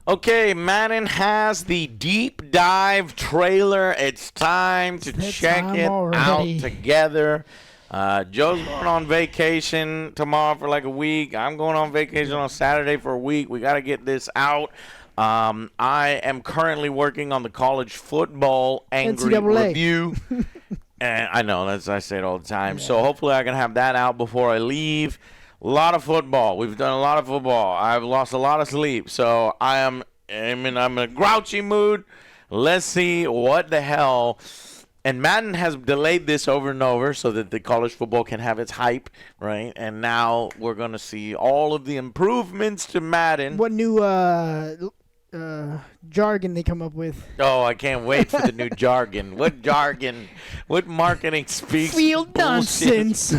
Okay, Madden has the deep dive trailer. It's time to check it out together. Joe's going on vacation tomorrow for like a week. I'm going on vacation on Saturday for a week. We got to get this out. I am currently working on the college football Angry review. And I know, I say it all the time. Yeah. So hopefully I can have that out before I leave. A lot of football. We've done a lot of football. I've lost a lot of sleep. So I'm in a grouchy mood. Let's see what the hell. And Madden has delayed this over and over so that the college football can have its hype, right? And now we're going to see all of the improvements to Madden. What new jargon they come up with? Oh, I can't wait for the new jargon. What jargon? What marketing speaks? Field nonsense.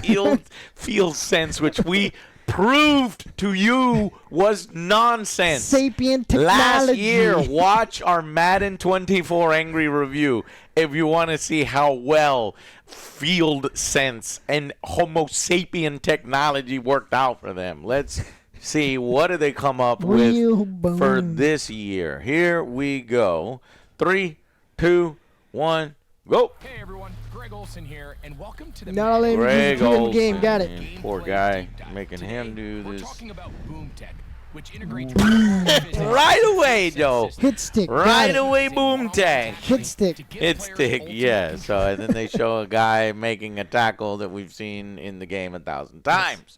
Field sense, which we proved to you was nonsense. Sapient technology. Last year, watch our Madden 24 Angry review if you want to see how well field sense and Homo sapien technology worked out for them. Let's see, what do they come up with for this year? Here we go. 3, 2, 1, go. Hey everyone, Greg Olson here, and welcome to the Greg Olson. Game. Got it. Poor guy, making him do this. We're talking about Boom Tech, which integrates right away, Joe. Hit stick. Right away, Boom Tech. Hit stick. Hit stick, yeah. So and then they show a guy making a tackle that we've seen in the game 1,000 times.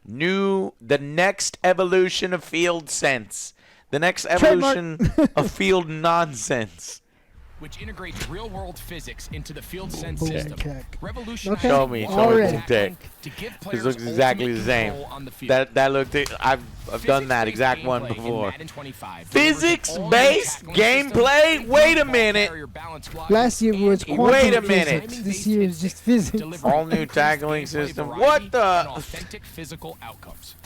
The next evolution of field sense. The next evolution of field nonsense. Which integrates real-world physics into the field sense system. Revolutionary. Show me Boom Tech. This looks exactly the same. That looked. I've done that exact one before. Physics-based gameplay. Wait a minute. Last year was quantum Wait a minute. Physics. This year is just physics. All new tackling system. What the? Authentic physical outcomes.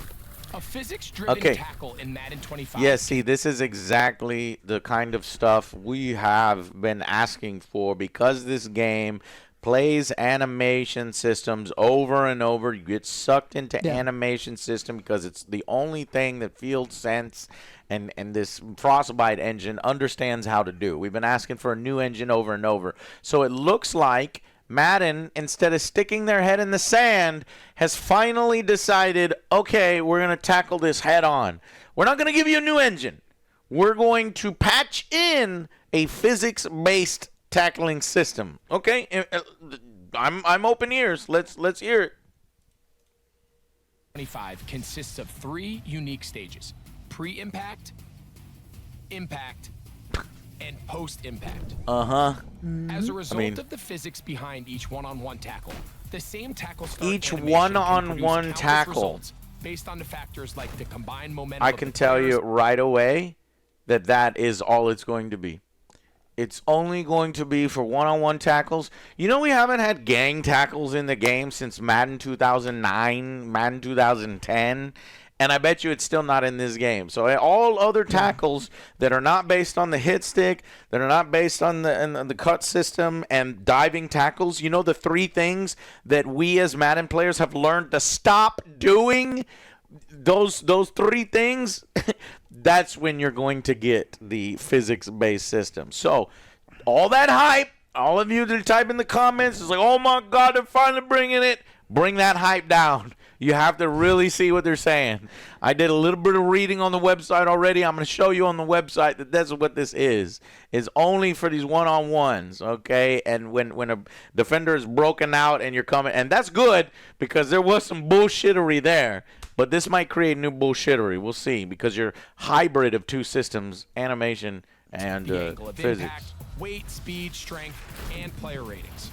A physics-driven tackle in Madden 25. Yeah, see, this is exactly the kind of stuff we have been asking for because this game plays animation systems over and over. You get sucked into animation system because it's the only thing that Field Sense and this Frostbite engine understands how to do. We've been asking for a new engine over and over. So it looks like Madden, instead of sticking their head in the sand, has finally decided, okay, we're going to tackle this head on. We're not going to give you a new engine. We're going to patch in a physics-based tackling system. Okay? I'm open ears. Let's hear it. 25 consists of 3 unique stages: pre-impact, impact, and post-impact. As a result of the physics behind each one-on-one tackle, the same tackle start each one-on-one tackle based on the factors like the combined momentum. I can tell you right away that is all it's going to be. It's only going to be for one-on-one tackles. You know, we haven't had gang tackles in the game since Madden 2009, Madden 2010. And I bet you it's still not in this game. So all other tackles that are not based on the hit stick, that are not based on the cut system and diving tackles, you know the 3 things that we as Madden players have learned to stop doing? Those 3 things, that's when you're going to get the physics-based system. So all that hype, all of you that type in the comments, is like, oh my God, they're finally bringing it. Bring that hype down. You have to really see what they're saying. I did a little bit of reading on the website already. I'm going to show you on the website that that's what this is. It's only for these one-on-ones, okay? And when a defender is broken out and you're coming, and that's good because there was some bullshittery there. But this might create new bullshittery. We'll see because you're hybrid of 2 systems, animation and physics. Impact, weight, speed, strength, and player ratings.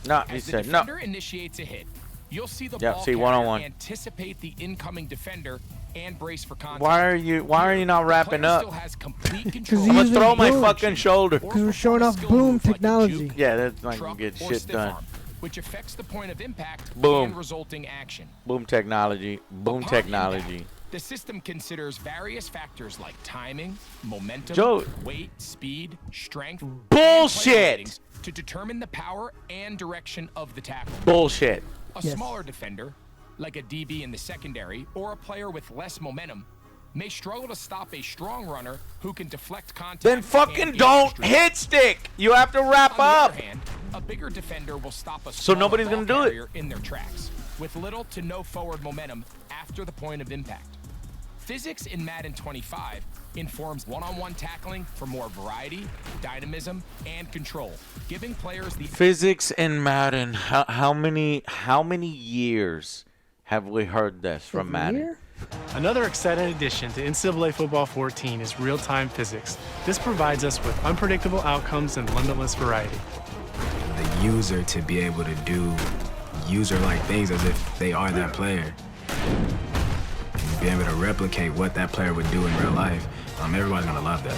No, he said no. As the defender initiates a hit, you'll see the ball one-on-one. anticipate the incoming defender and brace for contact. Why are you not wrapping up? Still has complete control. I'm gonna throw my fucking shoulder. Because we're showing off boom technology. Yeah, that's not gonna get shit done. Which affects the point of impact Boom. and resulting action. Boom technology. Boom Upon technology. Impact, the system considers various factors like timing, momentum, Joe. weight, speed, strength, Bullshit. to determine the power and direction of the tackle. Bullshit. A smaller defender, like a DB in the secondary or a player with less momentum, may struggle to stop a strong runner who can deflect contact. Then fucking don't hit stick. You have to wrap On the up. other hand, a bigger defender will stop a So nobody's smaller gonna ball do it. carrier in their tracks, with little to no forward momentum after the point of impact. Physics in Madden 25 informs one-on-one tackling for more variety, dynamism, and control, giving players the Physics in Madden. How many years have we heard this from Madden? Here? Another exciting addition to NCAA Football 14 is real-time physics. This provides us with unpredictable outcomes and limitless variety. The user to be able to do user-like things as if they are that player. And be able to replicate what that player would do in real life. Everybody's gonna love that.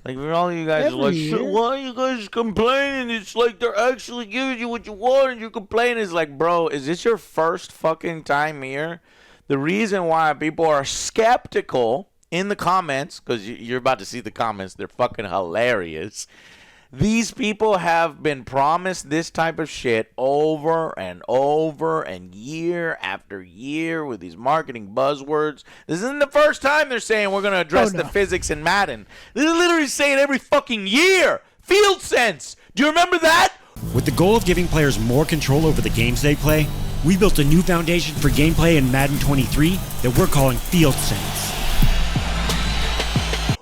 Like, all you guys are like, Every "So year." why are you guys complaining? It's like they're actually giving you what you want, and you're complaining." It's like, bro, is this your first fucking time here? The reason why people are skeptical in the comments, because you're about to see the comments, they're fucking hilarious. These people have been promised this type of shit over and over and year after year with these marketing buzzwords. This isn't the first time they're saying we're going to address the physics in Madden. They're literally saying every fucking year. Field sense. Do you remember that? With the goal of giving players more control over the games they play, we built a new foundation for gameplay in Madden 23 that we're calling Field Sense.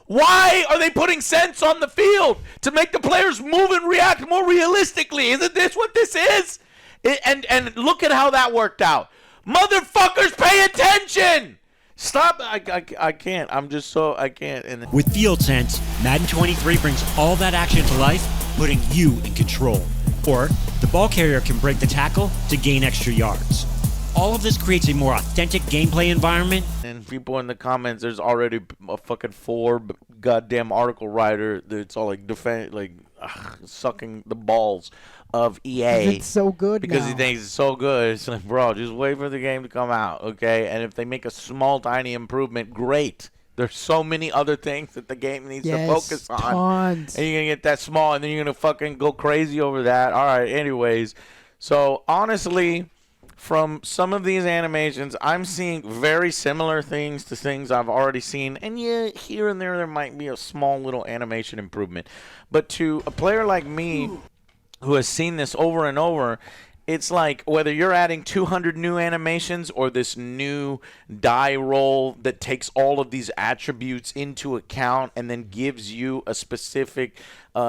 Why are they putting sense on the field? To make the players move and react more realistically. Isn't this what this is? And look at how that worked out. Motherfuckers, pay attention! Stop. I can't. I'm just so, I can't. And With Field Sense, Madden 23 brings all that action to life, putting you in control. Or, the ball carrier can break the tackle to gain extra yards. All of this creates a more authentic gameplay environment. And people in the comments, there's already a fucking Forbes goddamn article writer that's all like sucking the balls of EA. It's so good because now. he thinks it's so good. It's like, bro, just wait for the game to come out, okay? And if they make a small, tiny improvement, great. There's so many other things that the game needs to focus on. Tons. And you're going to get that small, and then you're going to fucking go crazy over that. All right, anyways. So, honestly, from some of these animations, I'm seeing very similar things to things I've already seen. And yeah, here and there might be a small little animation improvement. But to a player like me who has seen this over and over, it's like whether you're adding 200 new animations or this new die roll that takes all of these attributes into account and then gives you a specific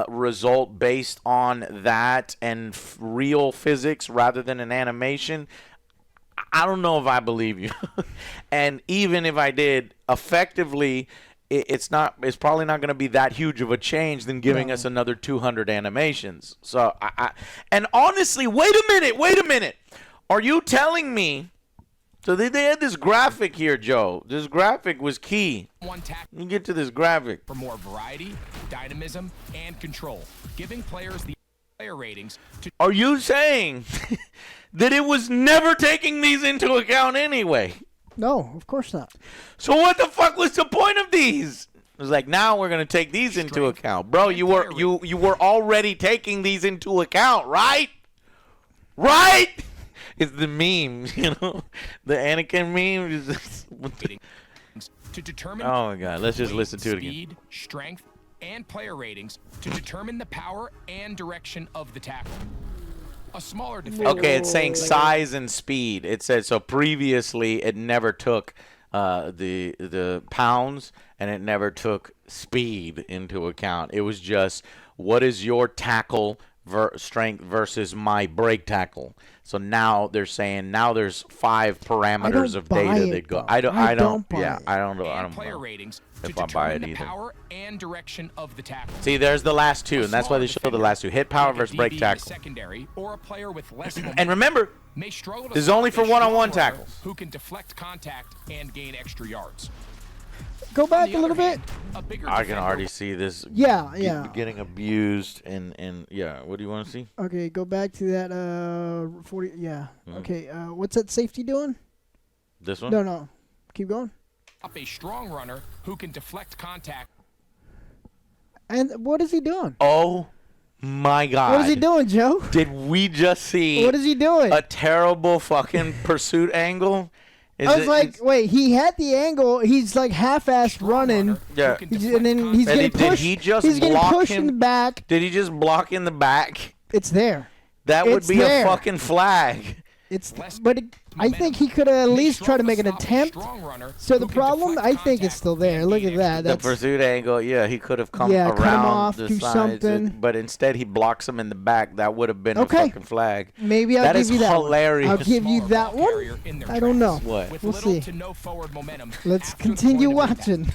result based on that and real physics rather than an animation. I don't know if I believe you. And even if I did, effectively, it's probably not going to be that huge of a change than giving us another 200 animations. So and honestly, wait a minute. Are you telling me? So they had this graphic here, Joe. This graphic was key. one tackle Let me get to this graphic. for more variety, dynamism, and control, giving players the player ratings to Are you saying that it was never taking these into account anyway? No, of course not. So what the fuck was the point of these? It was like, now we're gonna take these into account, bro. You were already taking these into account, right? Right? It's the meme, you know, the Anakin meme. to determine Oh my God, let's just weight, listen to it again. speed, strength, and player ratings to determine the power and direction of the tackle. A smaller defender. Okay, it's saying size and speed. It says so. Previously, it never took the pounds and it never took speed into account. It was just what is your tackle strength versus my break tackle. So now they're saying there's 5 parameters of data that go. I don't buy it. I don't and player know ratings if to I buy determine it the either. power and direction of the tackle. See, there's the last 2, and that's why they show the last 2. Hit power Like a versus break DB in the tackle. secondary or a player with less momentum And remember, may struggle to this is stop only for a one-on-one strong runner tackles. who can deflect contact and gain extra yards. Go On back the a little other bit. hand, a bigger I can defender already see this. Yeah, yeah. Getting abused and yeah. What do you want to see? Okay, go back to that 40. Yeah. Okay. What's that safety doing? This one? No. Keep going. up a strong runner who can deflect contact. And what is he doing? Oh my God. What is he doing, Joe? Did we just see What is he doing? a terrible fucking pursuit angle? I was like, wait, he had the angle. He's like half-assed running. Yeah. And then he's getting pushed. Did he just he's getting block pushed him? in the back. Did he just block in the back? It's there. That would It's be there. a fucking flag. I think he could have at least tried to make an attempt. So the problem, I think, is still there. Look at that. The pursuit angle, yeah, he could have come cut him around off, the do sides, something. but instead he blocks him in the back. That would have been a Okay. fucking flag. Maybe I'll That give is you that hilarious. one. I'll give you that one. I don't know. What? We'll see. Let's after the continue point of impact. watching.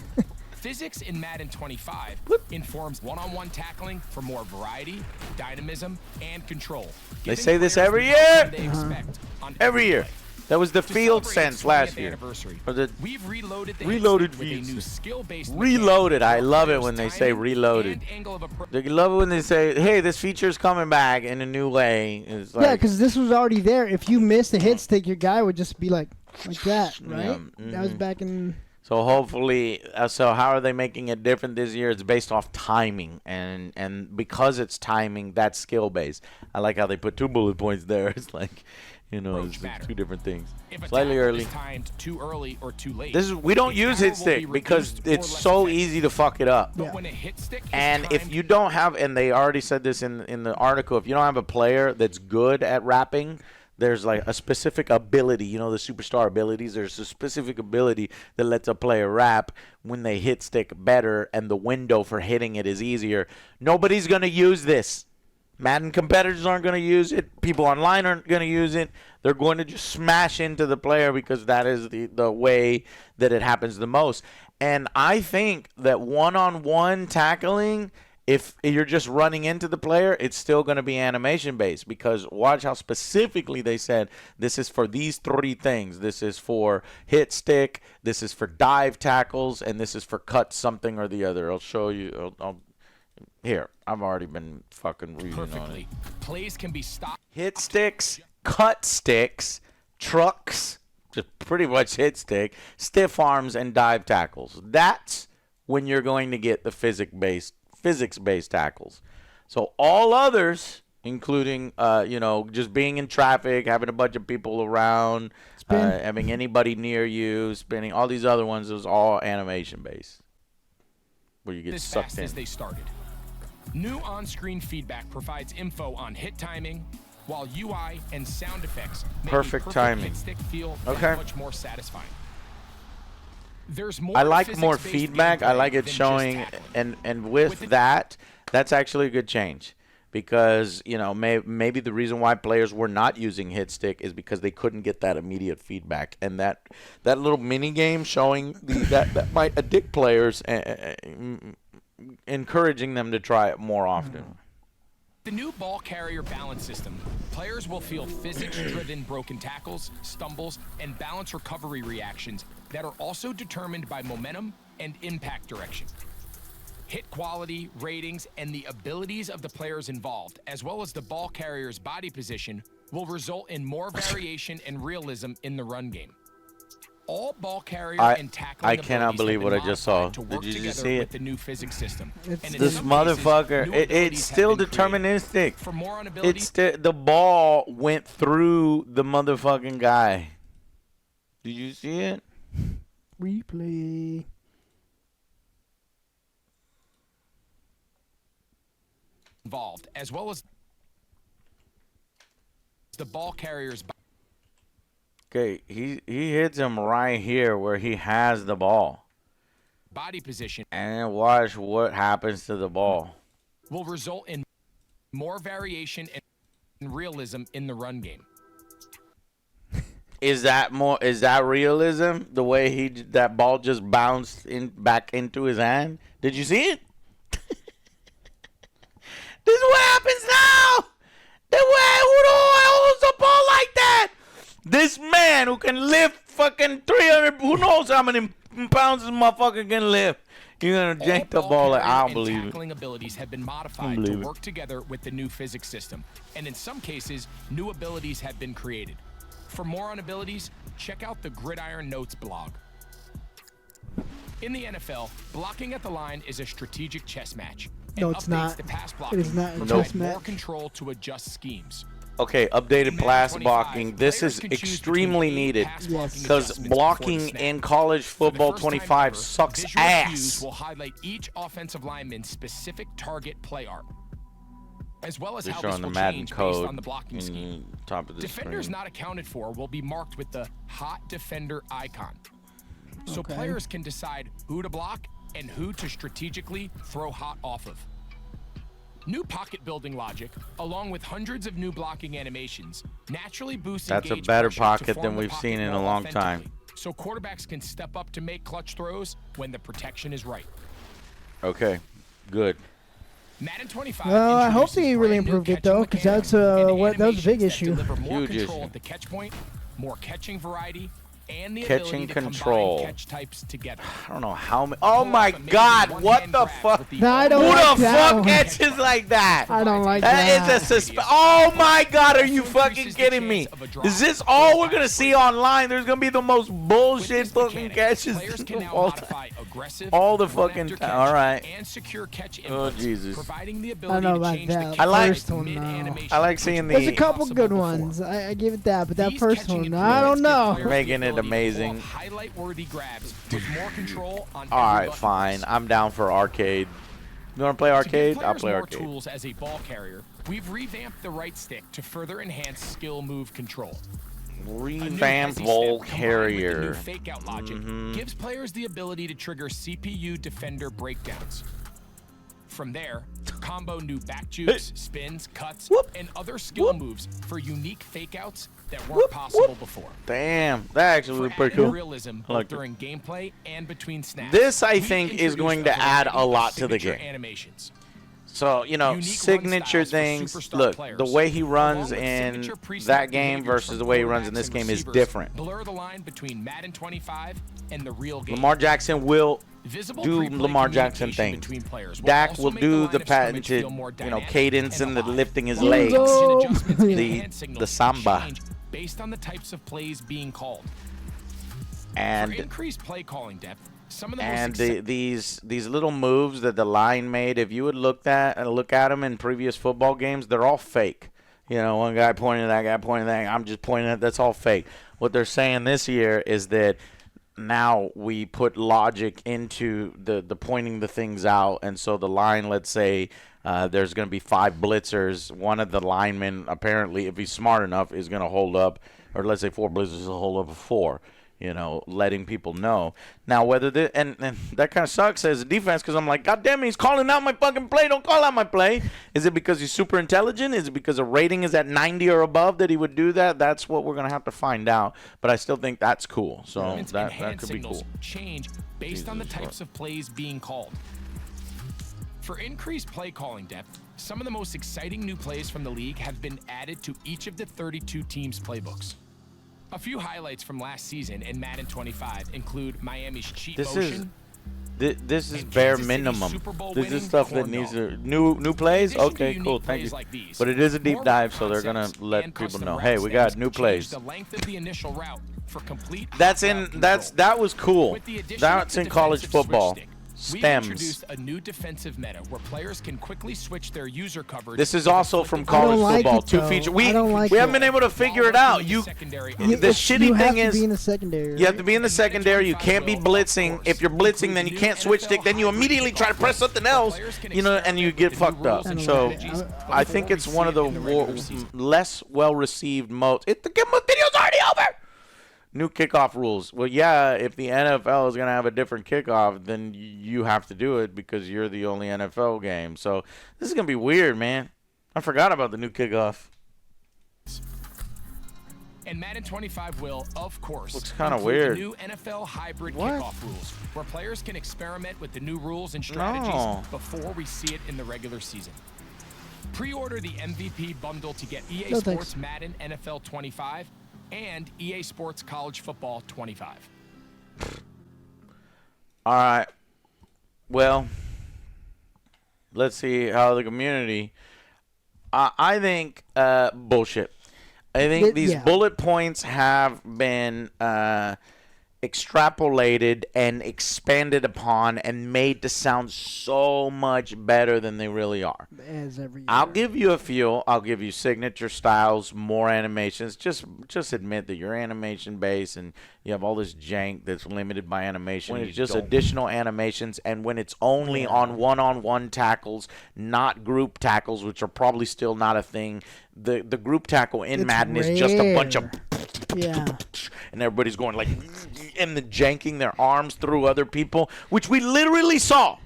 Physics in Madden 25 informs one-on-one tackling for more variety, dynamism, and control. They giving say this players every the year. outcome they expect on Every year. play. That was the To field celebrate sense its last 20th year. anniversary, Or the we've reloaded the reloaded hit stick with a new views. skill-based Reloaded. I mechanic love it that when they allows say timing reloaded. and angle of a They love it when they say, "Hey, this feature's coming back in a new way." It's like, Yeah, because this was already there. If you missed a hit stick, your guy would just be like that, right? Yeah, That was back in. so hopefully, so how are they making it different this year? It's based off timing, and because it's timing, that's skill based. I like how they put 2 bullet points there. It's like, it's two different things. If a Slightly tackle early. is timed too early or too late, We don't the use power hit will stick be because reduced or it's less so effective. easy to fuck it up. But when a hit stick is And if timed, you don't have, and they already said this in the article, if you don't have a player that's good at rapping, there's like a specific ability, the superstar abilities. There's a specific ability that lets a player rap when they hit stick better, and the window for hitting it is easier. Nobody's going to use this. Madden competitors aren't going to use it. People online aren't going to use it. They're going to just smash into the player because that is the way that it happens the most. And I think that one-on-one tackling, if you're just running into the player, it's still going to be animation-based, because watch how specifically they said this is for these 3 things. This is for hit stick, this is for dive tackles, and this is for cut something or the other. I'll show you. Here, I've already been fucking reading on it. perfectly, plays can be stopped. Hit sticks, cut sticks, trucks, just pretty much hit stick, stiff arms, and dive tackles. That's when you're going to get the physics-based tackles. So all others, including just being in traffic, having a bunch of people around, having anybody near you, spinning, all these other ones, is all animation-based, where you get as sucked fast in. as they started. New on-screen feedback provides info on hit timing, while UI and sound effects make Perfect a timing. hit stick feel Okay. that much more satisfying. There's more I like more physics-based feedback. I gameplay like it than just showing, tackling. and with that, that's actually a good change, because maybe the reason why players were not using hit stick is because they couldn't get that immediate feedback, and that little mini game showing that might addict players, encouraging them to try it more often. The new ball carrier balance system, players will feel physics-driven broken tackles, stumbles, and balance recovery reactions that are also determined by momentum and impact direction. Hit quality, ratings, and the abilities of the players involved, as well as the ball carrier's body position, will result in more variation and realism in the run game. All ball carrier and tackling I cannot abilities believe have been what I just saw. modified to work Did you just together see with it? the new physics system. And in This some cases, motherfucker, new it's abilities have still been created. deterministic. For more on abilities, The ball went through the motherfucking guy. Did you see it? Replay. involved, as well as the ball carrier's Okay, he hits him right here where he has the ball. body position, And watch what happens to the ball. will result in more variation and realism in the run game. Is that realism? The way that ball just bounced back into his hand? Did you see it? This is what happens now. The way who holds the ball like that? This man who can lift fucking 300, who knows how many pounds this motherfucker can lift. You're gonna jank the ball like, I don't believe it. Tackling abilities have been modified to work together with the new physics system, and in some cases, new abilities have been created. For more on abilities, check out the Gridiron Notes blog. In the NFL, blocking at the line is a strategic chess match. No, and it's updates not. to pass It blocking is not a provide chess more match. control to adjust schemes. Okay, updated pass blocking. This is extremely needed because blocking in college football 25 sucks ass. Will highlight each offensive lineman's specific target play art, as well as They're how showing this the will Madden change based code on the blocking scheme. top of the Defenders screen. not accounted for will be marked with the hot defender icon, so players can decide who to block and who to strategically throw hot off of. New pocket building logic, along with hundreds of new blocking animations, naturally boosts That's a engaged better pressure to pocket form than the we've pocket seen in a more long time. authentically, so quarterbacks can step up to make clutch throws when the protection is right. Okay, good. Madden 25 Well, I hope introduces they really brand new improved it, catching though, 'cause mechanics that's, and that was a big animations that issue. deliver more Huge control issue. at the catch point, more catching variety, and the Catching ability to control. combine catch types together. I don't know how many. Oh my God! What the fuck? No, I don't Who like the that fuck one. catches like that? I don't like That that. is a Oh my God! Are you fucking kidding me? Is this all we're gonna see online? There's gonna be the most bullshit fucking catches Players can now of all modify time. aggressive, All the run fucking after time. catch, All right. and secure catch Oh, inputs, Jesus. providing the I ability don't know to about change the that. catch I like- First one, no. mid-animation, I like seeing which There's a the- couple good possible ones. before. I give it that, but that These first catching one, I don't improvements give know. players the Making it ability to pull amazing. off highlight-worthy grabs with more control on All every right, button fine. press. I'm down for arcade. You want to play To arcade? give I'll players play more arcade. tools as a ball carrier, we've revamped the right stick to further enhance skill move control. A new Revamped hezzy ball step combined with the new carrier. fake-out logic gives players the ability to trigger CPU defender breakdowns. From there, combo new back jukes, spins, cuts, Whoop. and other skill Whoop. moves for unique fake-outs that weren't Whoop, possible whoop. before. Damn, that actually For was pretty added cool. realism I like both during gameplay and between snaps. This, I we've think, is going introduced to add a variety of lot to the signature game. Animations. So, you know, Unique run signature styles for things. superstar Look, players, the way he runs along with in signature preset that game behaviors versus from the way he runs in quarterbacks this and game is receivers different. Blur the line between Madden 25 and the real game. Lamar Jackson will Visible do pre-play Lamar Jackson communication things. between players Dak also will make do line the of scrimmage patented, feel more you know, dynamic cadence and the alive, lifting his while legs. instant Go. adjustments and The- hand signals the samba. change based on the types of plays being called. For And increased play calling depth, some of the and most these little moves that the line made, if you would look at them in previous football games, they're all fake. You know, one guy pointing at that guy pointing at that. I'm just pointing at that's all fake. What they're saying this year is that now we put logic into the pointing the things out, and so the line, let's say there's going to be 5 blitzers. One of the linemen, apparently, if he's smart enough, is going to hold up, or let's say 4 blitzers will hold up a 4. You know, letting people know. Now, whether and that kind of sucks as a defense because I'm like, God damn it, he's calling out my fucking play. Don't call out my play. Is it because he's super intelligent? Is it because a rating is at 90 or above that he would do that? That's what we're going to have to find out. But I still think that's cool. So elements and that hand could be signals cool. change based on the Jesus, types of plays being called. For increased play calling depth, some of the most exciting new plays from the league have been added to each of the 32 teams' playbooks. A few highlights from last season in Madden 25 include Miami's cheat This is motion. This is And bare Kansas City's minimum. Super Bowl This is winning stuff that corn needs dog. to new plays. In addition to Okay, unique cool, thank plays you. like these, But it is a deep more dive, so they're gonna concepts let and people custom know. route Hey, we got stems new change plays. The length of the initial route for complete That's hot in route that's control. that was cool. With the addition That's of in the college defensive switch football. stick, we've Stems. introduced a new defensive meta where players can quickly switch their user coverage. This is with a also flick from of I don't college like football. it, Two though. feature. I don't like We haven't it. been able to figure it out. You the shitty you have thing to is be in the secondary. you have to be in the secondary. You can't be blitzing. If you're blitzing, then you can't switch stick. Then you immediately try to press something else, you know, and you get fucked up. So I think it's one of the less well-received modes. The video's already over. New kickoff rules. Well, yeah, if the NFL is going to have a different kickoff, then you have to do it because you're the only NFL game. So this is going to be weird, man. I forgot about the new kickoff. And Madden 25 will, of course, Looks kinda include weird. the new NFL hybrid What? kickoff rules, where players can experiment with the new rules and strategies No. before we see it in the regular season. Pre-order the MVP bundle to get EA No, Sports thanks. Madden NFL 25 and EA Sports College Football 25. All right. Well, let's see how the community. I think bullshit. I think these Yeah. bullet points have been extrapolated and expanded upon and made to sound so much better than they really are. As every year. I'll give you a few. I'll give you signature styles, more animations. Just admit that you're animation based and you have all this jank that's limited by animation. When it's just additional animations, and when it's only on one-on-one tackles, not group tackles, which are probably still not a thing. The group tackle in Madden is just a bunch of and everybody's going like and the janking their arms through other people, which we literally saw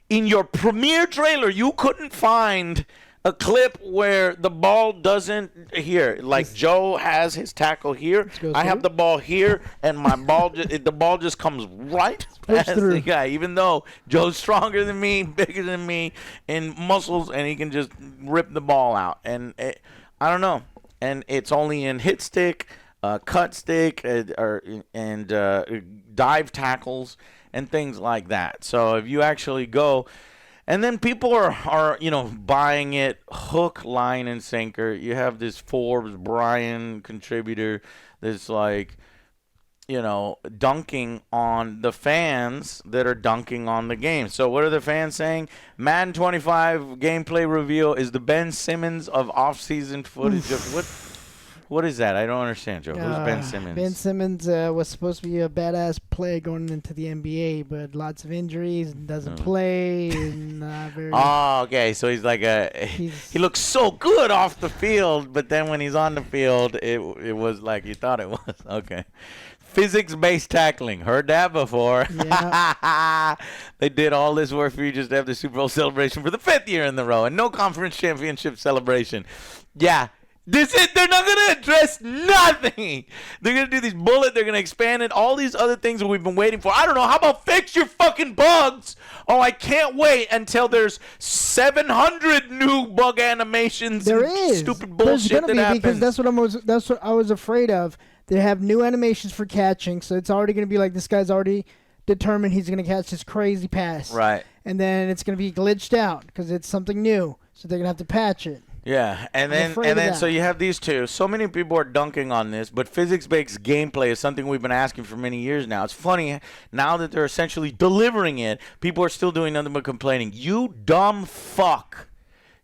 in your premiere trailer. You couldn't find a clip where the ball doesn't here, like Joe has his tackle here. I have the ball here, and my ball the ball just comes right past the guy, even though Joe's stronger than me, bigger than me in muscles, and he can just rip the ball out. And I don't know. And it's only in hit stick, cut stick, and dive tackles and things like that. So if you actually go, and then people are buying it hook, line, and sinker. You have this Forbes Brian contributor that's like, dunking on the fans that are dunking on the game. So what are the fans saying? Madden 25 gameplay reveal is the Ben Simmons of off-season footage of what is that? I don't understand, Joe. Who's Ben Simmons? Ben Simmons was supposed to be a badass player going into the NBA, but lots of injuries and doesn't play. And not very. Oh, okay. So he's like he looks so good off the field, but then when he's on the field, it was like you thought it was. Okay. Physics-based tackling. Heard that before. Yeah. They did all this work for you just to have the Super Bowl celebration for the 5th year in the row and no conference championship celebration. Yeah. They're not going to address nothing. They're going to do these bullet. They're going to expand it. All these other things that we've been waiting for. I don't know. How about fix your fucking bugs? Oh, I can't wait until there's 700 new bug animations. There and is. Stupid bullshit that happens. Because that's what I was afraid of. They have new animations for catching, so it's already going to be like this guy's already determined he's going to catch this crazy pass. Right. And then it's going to be glitched out because it's something new, so they're going to have to patch it. Yeah, and then so you have these two. So many people are dunking on this, but physics-based gameplay is something we've been asking for many years now. It's funny, now that they're essentially delivering it, people are still doing nothing but complaining. You dumb fuck.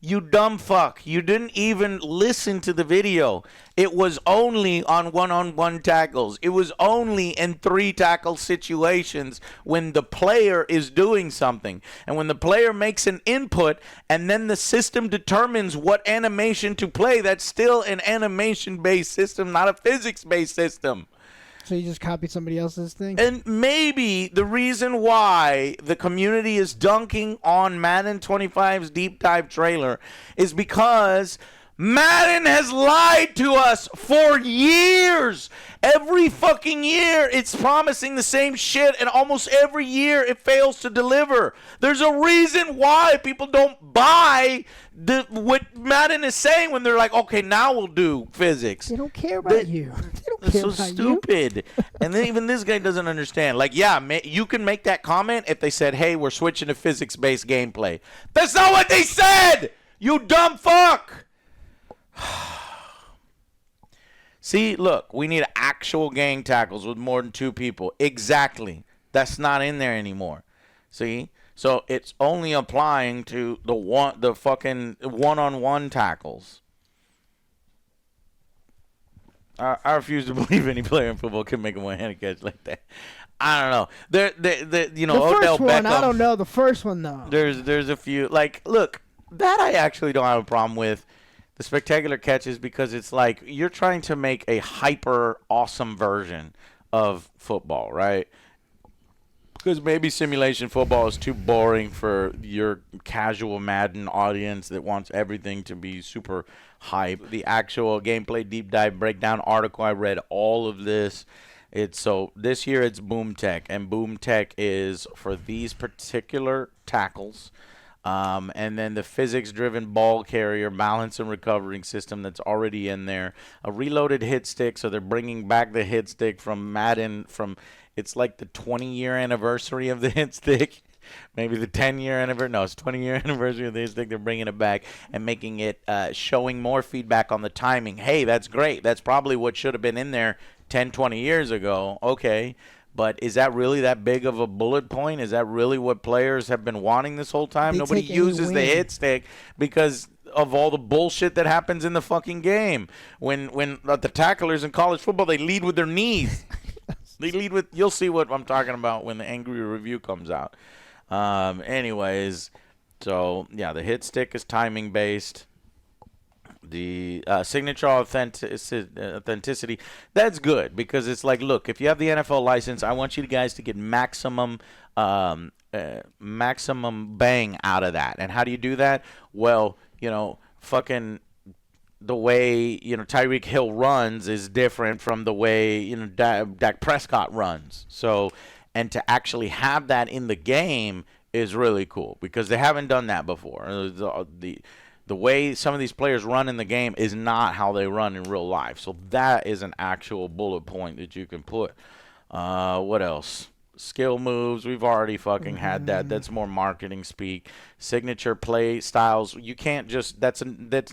You dumb fuck. You didn't even listen to the video. It was only on one-on-one tackles. It was only in 3 tackle situations when the player is doing something. And when the player makes an input and then the system determines what animation to play, that's still an animation-based system, not a physics-based system. So you just copy somebody else's thing? And maybe the reason why the community is dunking on Madden 25's deep dive trailer is because Madden has lied to us for years. Every fucking year it's promising the same shit, and almost every year it fails to deliver. There's a reason why people don't buy what Madden is saying when they're like, okay, now we'll do physics. They don't care about you. They don't care so about stupid. And then even this guy doesn't understand. Like, yeah, you can make that comment if they said, hey, we're switching to physics-based gameplay. That's not what they said, you dumb fuck. See, look, we need actual gang tackles with more than 2 people. Exactly. That's not in there anymore. See? So it's only applying to the fucking one-on-one tackles. I refuse to believe any player in football can make a one-handed catch like that. I don't know. The Odell first one, Beckham, I don't know. The first one, though. There's a few. Like, look, that I actually don't have a problem with. The spectacular catches, because it's like you're trying to make a hyper awesome version of football, right? Because maybe simulation football is too boring for your casual Madden audience that wants everything to be super hype. The actual gameplay deep dive breakdown article, I read all of this. So this year it's Boom Tech, and Boom Tech is for these particular tackles. And then the physics-driven ball carrier balance and recovering system that's already in there. A reloaded hit stick, so they're bringing back the hit stick from Madden. It's like the 20-year anniversary of the hit stick. Maybe the 10-year anniversary. No, it's 20-year anniversary of the hit stick. They're bringing it back and making it showing more feedback on the timing. Hey, that's great. That's probably what should have been in there 10, 20 years ago. Okay. But is that really that big of a bullet point? Is that really what players have been wanting this whole time? They Nobody take any uses the win. hit stick because of all the bullshit that happens in the fucking game. When the tacklers in college football, they lead with their knees. They lead with, you'll see what I'm talking about when the Angry review comes out. Anyways, so yeah, the hit stick is timing based. The signature authenticity, that's good because it's like, look, if you have the NFL license, I want you guys to get maximum bang out of that. And how do you do that? Well, fucking the way, Tyreek Hill runs is different from the way, Dak Prescott runs. So, and to actually have that in the game is really cool because they haven't done that before. The way some of these players run in the game is not how they run in real life. So that is an actual bullet point that you can put. What else? Skill moves. We've already fucking had that. That's more marketing speak. Signature play styles. You can't just, that's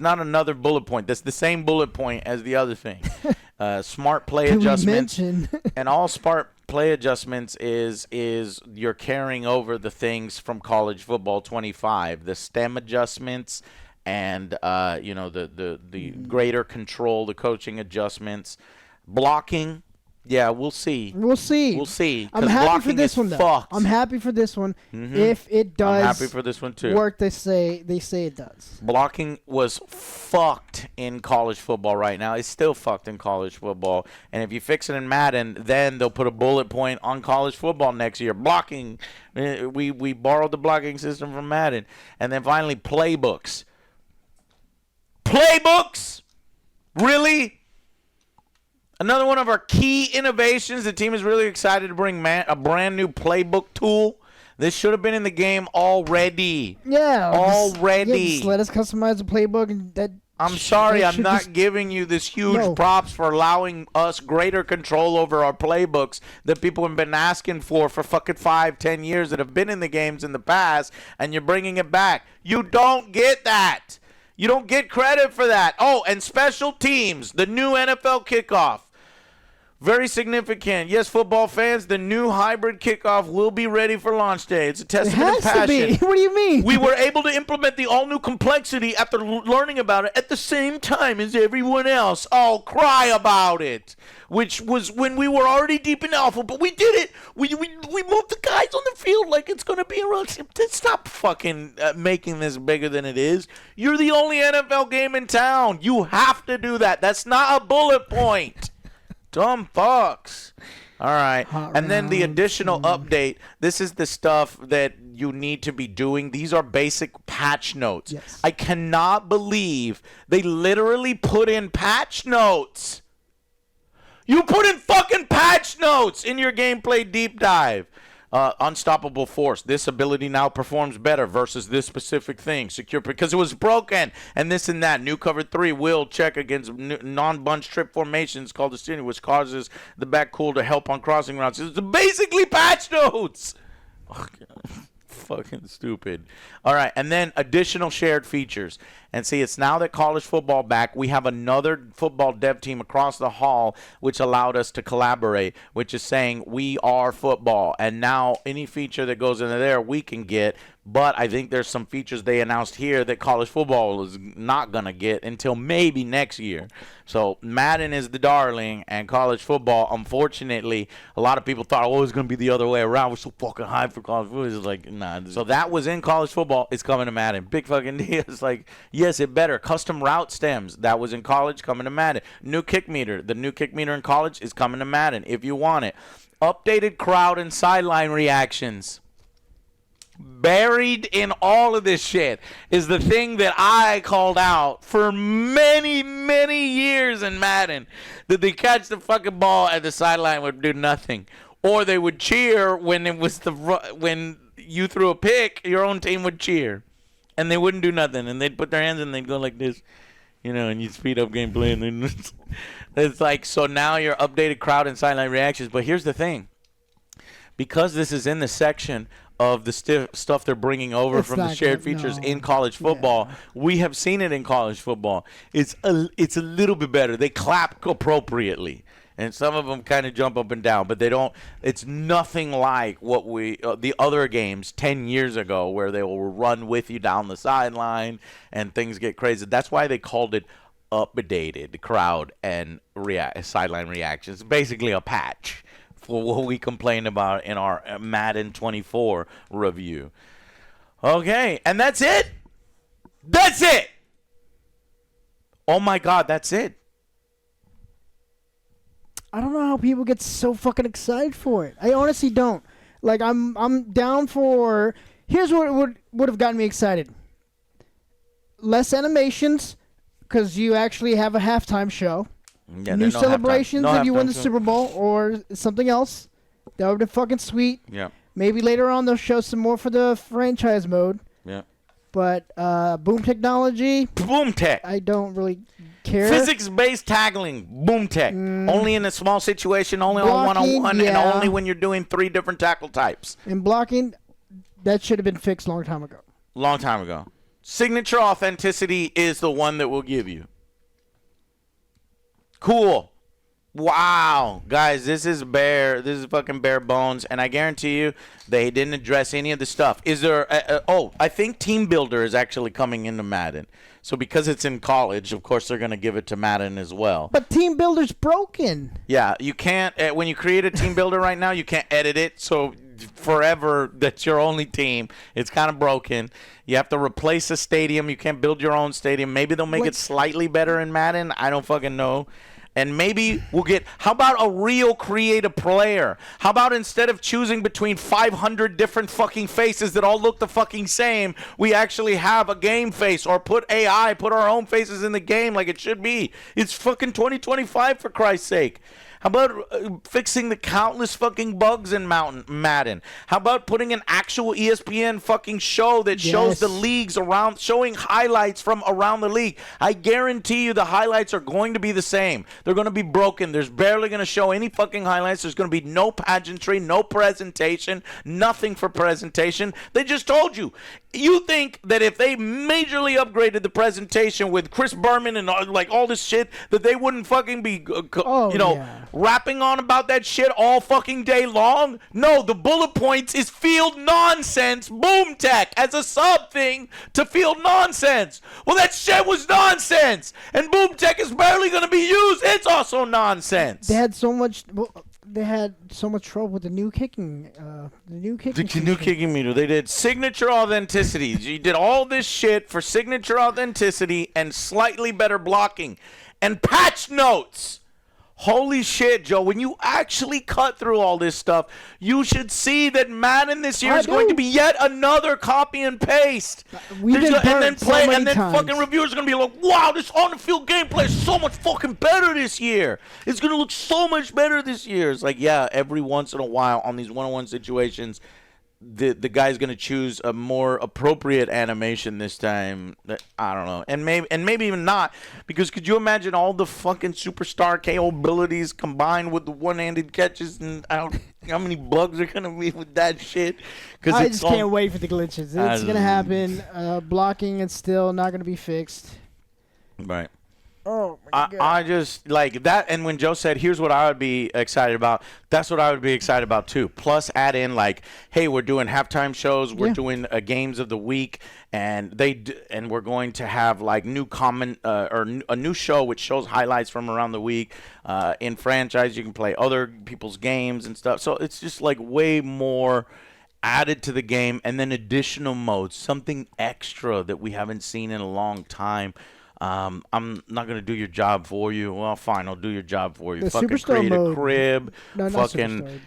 not another bullet point. That's the same bullet point as the other thing. Smart play adjustments. And all smart play adjustments is you're carrying over the things from college football 25. The stem adjustments and the greater control, the coaching adjustments, blocking. Yeah, we'll see. We'll see. I'm happy for this one though. Fucked. I'm happy for this one. If it does, I'm happy for this one too. Work they say it does. Blocking was fucked in college football right now. It's still fucked in college football. And if you fix it in Madden, then they'll put a bullet point on college football next year. Blocking. We borrowed the blocking system from Madden. And then finally, playbooks. Playbooks? Really? Another one of our key innovations. The team is really excited to bring a brand new playbook tool. This should have been in the game already. Yeah. Already. Just let us customize the playbook. And I'm sorry, I'm not giving you this huge props for allowing us greater control over our playbooks that people have been asking for fucking 5-10 years that have been in the games in the past, and you're bringing it back. You don't get that. You don't get credit for that. Oh, and special teams, the new NFL kickoff. Very significant. Yes, football fans, the new hybrid kickoff will be ready for launch day. It's a testament of passion. It has to be. What do you mean? We were able to implement the all-new complexity after learning about it at the same time as everyone else. Oh, cry about it. Which was when we were already deep in alpha, but we did it. We moved the guys on the field like it's going to be a run. Stop fucking making this bigger than it is. You're the only NFL game in town. You have to do that. That's not a bullet point. Dumb fucks. All right. And then the additional update. This is the stuff that you need to be doing. These are basic patch notes. Yes. I cannot believe they literally put in patch notes. You put in fucking patch notes in your gameplay deep dive. Unstoppable force. This ability now performs better versus this specific thing. Secure because it was broken. And this and that. New cover 3 will check against non-bunch trip formations called the steering, which causes the back cool to help on crossing routes. It's basically patch notes. Oh, God. Fucking stupid. All right, and then additional shared features. And see, it's now that college football back, we have another football dev team across the hall which allowed us to collaborate, which is saying we are football. And now any feature that goes into there we can get. But I think there's some features they announced here that college football is not going to get until maybe next year. So Madden is the darling, and college football, unfortunately, a lot of people thought, oh, it was going to be the other way around. We're so fucking high for college football. It's like, nah. So that was in college football. It's coming to Madden. Big fucking deal. It's like, yes, it better. Custom route stems. That was in college, coming to Madden. New kick meter. The new kick meter in college is coming to Madden if you want it. Updated crowd and sideline reactions. Buried in all of this shit is the thing that I called out for many, many years in Madden. That they catch the fucking ball at the sideline would do nothing. Or they would cheer when it was when you threw a pick, your own team would cheer. And they wouldn't do nothing. And they'd put their hands and they'd go like this. And you'd speed up gameplay. And then it's like, so now your updated crowd and sideline reactions. But here's the thing. Because this is in the section of the stuff they're bringing over from the shared features in college football. Yeah. We have seen it in college football. It's a little bit better. They clap appropriately. And some of them kind of jump up and down, but they don't. It's nothing like what the other games 10 years ago, where they will run with you down the sideline and things get crazy. That's why they called it updated crowd and sideline reactions. Basically a patch for what we complained about in our Madden 24 review. Okay, and that's it. That's it. Oh my God, that's it. I don't know how people get so fucking excited for it. I honestly don't. Like, I'm down for... Here's what would have gotten me excited. Less animations, because you actually have a halftime show. Yeah, New celebrations if you win the show. Super Bowl or something else. That would have been fucking sweet. Yeah. Maybe later on they'll show some more for the franchise mode. Yeah. But boom technology... Boom tech. I don't really care. Physics-based tackling, boom tech. Only in a small situation, only Blocking, on one-on-one, and yeah. only when you're doing 3 different tackle types. And blocking, that should have been fixed a long time ago. Long time ago. Signature authenticity is the one that we'll give you. Cool. Wow. Guys, this is fucking bare bones, and I guarantee you they didn't address any of the stuff. Is there I think Team Builder is actually coming into Madden. So because it's in college, of course they're going to give it to Madden as well. But Team Builder's broken. Yeah, you can't when you create a team builder right now, you can't edit it. So forever that's your only team. It's kind of broken. You have to replace a stadium. You can't build your own stadium. Maybe they'll make it slightly better in Madden. I don't fucking know. And maybe we'll get, how about a real creative player? How about instead of choosing between 500 different fucking faces that all look the fucking same, we actually have a game face, or put our own faces in the game like it should be. It's fucking 2025 for Christ's sake. How about fixing the countless fucking bugs in Madden? How about putting an actual ESPN fucking show that shows the leagues around, showing highlights from around the league? I guarantee you the highlights are going to be the same. They're going to be broken. There's barely going to show any fucking highlights. There's going to be no pageantry, no presentation, nothing for presentation. They just told you. You think that if they majorly upgraded the presentation with Chris Berman and like all this shit, that they wouldn't fucking be, rapping on about that shit all fucking day long? No, the bullet points is field nonsense boom tech as a sub thing to field nonsense. Well, that shit was nonsense, and boom tech is barely going to be used. It's also nonsense. They had so much trouble with the new kicking. New kicking meter. They did signature authenticity. You did all this shit for signature authenticity and slightly better blocking and patch notes. Holy shit, Joe. When you actually cut through all this stuff, you should see that Madden this year is going to be yet another copy and paste. And then fucking reviewers are going to be like, wow, this on-the-field gameplay is so much fucking better this year. It's going to look so much better this year. It's like, yeah, every once in a while on these one-on-one situations, the guy's going to choose a more appropriate animation this time. I don't know. And maybe even not, because could you imagine all the fucking superstar KO abilities combined with the one-handed catches, and how many bugs are going to be with that shit? I just can't wait for the glitches. It's going to happen. Blocking is still not going to be fixed. Right. Oh, my God. I just like that. And when Joe said, here's what I would be excited about, that's what I would be excited about too. Plus add in like, hey, we're doing halftime shows. We're doing games of the week. And and we're going to have like new or a new show which shows highlights from around the week. In franchise, you can play other people's games and stuff. So it's just like way more added to the game. And then additional modes, something extra that we haven't seen in a long time. I'm not going to do your job for you. Well, fine, I'll do your job for you. The fucking Superstar create mode. a crib, No, fucking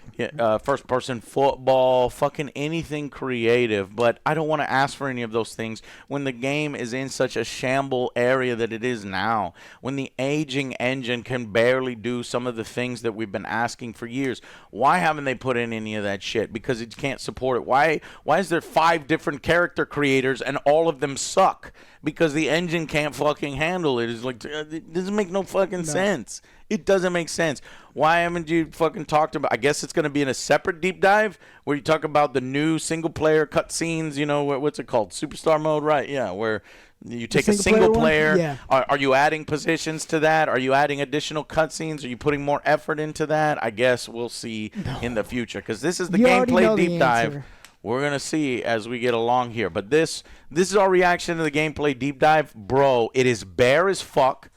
first-person football, fucking anything creative. But I don't want to ask for any of those things when the game is in such a shamble area that it is now. When the aging engine can barely do some of the things that we've been asking for years. Why haven't they put in any of that shit? Because it can't support it. Why is there 5 different character creators and all of them suck? Because the engine can't fucking handle it. It's like, it doesn't make no fucking sense. It doesn't make sense. Why haven't you fucking talked about, I guess it's going to be in a separate deep dive where you talk about the new single player cutscenes, what's it called? Superstar mode, right? Yeah, where You take a single player. Yeah. Are you adding positions to that? Are you adding additional cutscenes? Are you putting more effort into that? I guess we'll see in the future, because this is the gameplay deep dive. We're going to see as we get along here. But this is our reaction to the gameplay deep dive. Bro, it is bare as fuck.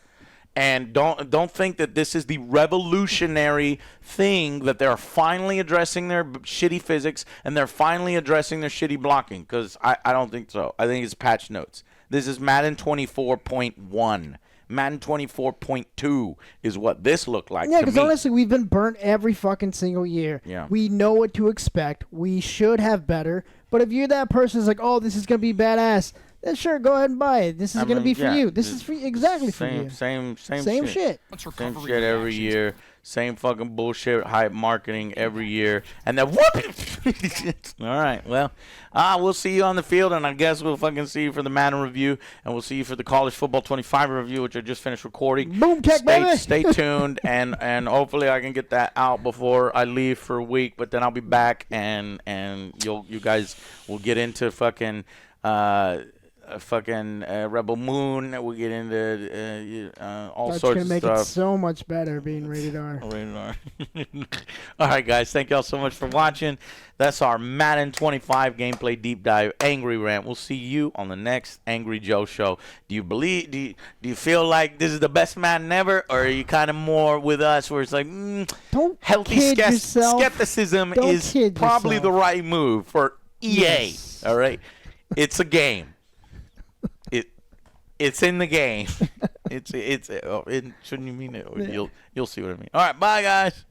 And don't think that this is the revolutionary thing that they're finally addressing their shitty physics and they're finally addressing their shitty blocking, because I don't think so. I think it's patch notes. This is Madden 24.1. Madden 24.2 is what this looked like. Yeah, because honestly, we've been burnt every fucking single year. Yeah. We know what to expect. We should have better. But if you're that person who's like, oh, this is going to be badass, then sure, go ahead and buy it. This is going to be for you. This is for exactly for you. Same shit. Same shit every year. Same fucking bullshit hype marketing every year. And then whoop! All right, well, we'll see you on the field, and I guess we'll fucking see you for the Madden review, and we'll see you for the College Football 25 review, which I just finished recording. Boom, tech, baby! Stay tuned, and hopefully I can get that out before I leave for a week, but then I'll be back, and you guys will get into fucking Rebel Moon. We'll get into all That's sorts gonna of make stuff. it so much better being rated R. Rated R. All right, guys. Thank y'all so much for watching. That's our Madden 25 gameplay deep dive, Angry Rant. We'll see you on the next Angry Joe show. Do you feel like this is the best Madden ever, or are you kind of more with us where it's like, Don't healthy kid yourself. skepticism Don't is kid probably yourself. the right move for EA? Yes. All right, it's a game. It's in the game. It shouldn't you mean it? You'll see what I mean. All right, bye guys.